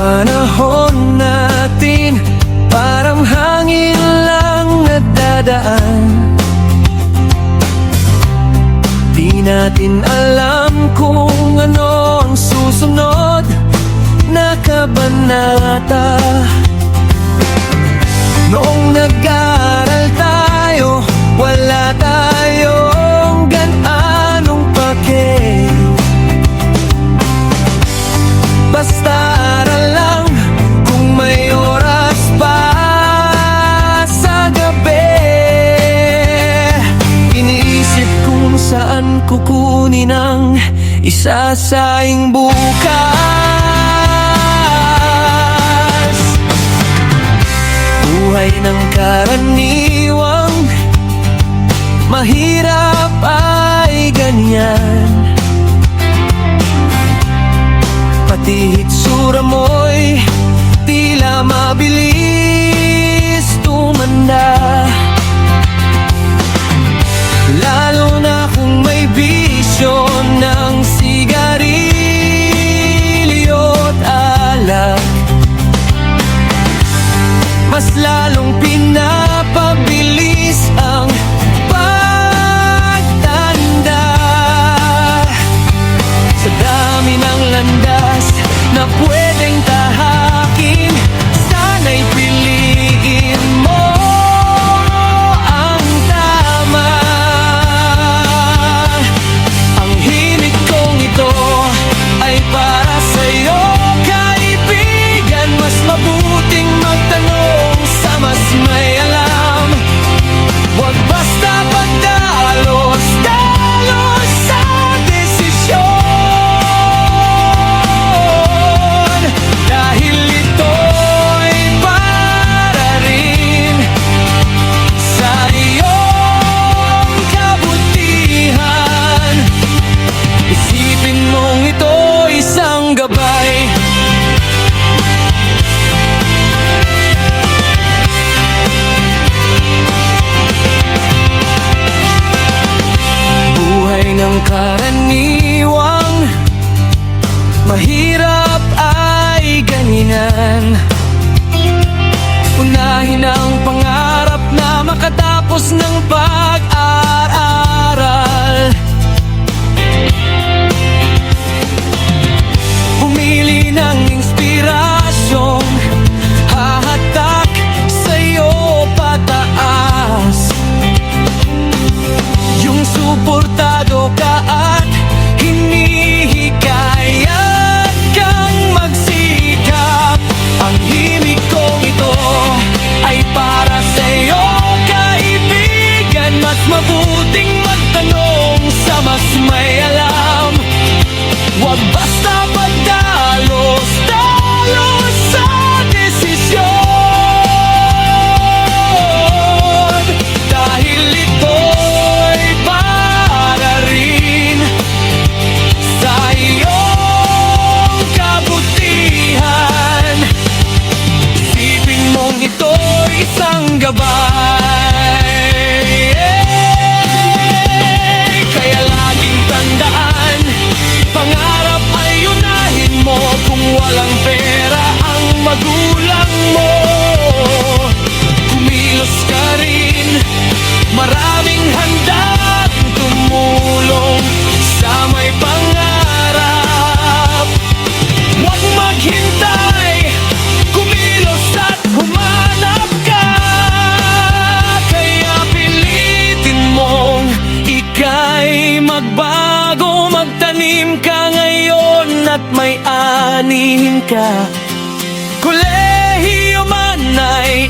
panahon natin parang hangin lang na dadaan. Di natin alam kung ano ang susunod na kabanata. Noong nag-aaral tayo, wala tayong gananong pake. Basta aral lang kung may oras pa sa gabi. Iniisip kung saan kukunin ang isasaing bukas. Buhay ng karaniwang mahirap ay ganyan. Pati hitsura mo'y tila mabilis tumanda. Lalo na kung may bisyo ng sigarilyo at alak, mas lalong pinapabilis ang pagtanda. Sa dami ng landas na pwedeng tahakin, sana'y piliin mo ang tama. Ang himig kong ito ay para sa'yo, kaibigan. Mas mabuting magtanong sa mas may alam. Huwag basta pagdalos sa desisyon, dahil ito'y para rin sa iyong kabutihan. Isipin mong ito isang gabay. Buhay ng karaniwang mahirap ay ganinan. Unahin ang pangarap na makatapos ng pag-aaral. Pumili ng inspirasyong hahatak sa'yo pataas. Yung suportado ka at hinihikayat kang magsikap. Ang himig kong ito ay para sa'yo, kaibigan. Mas mabuting magtanong sa mas may alam. Huwag basta pagdalos sa desisyon, dahil ito'y para rin sa iyong kabutihan. Isipin mong ito'y isang gabay. Kaya laging tandaan, pangarap ay unahin mo. Kung walang pera ang magulang mo, kumilos ka rin. Maraming handang tumulong sa may pangarap. Huwag maghintay, kumilos at humanap ka. Kaya pilitin mong ika'y magbago. Magtanim ka ngayon at may anihin ka. Kolehiyo man ay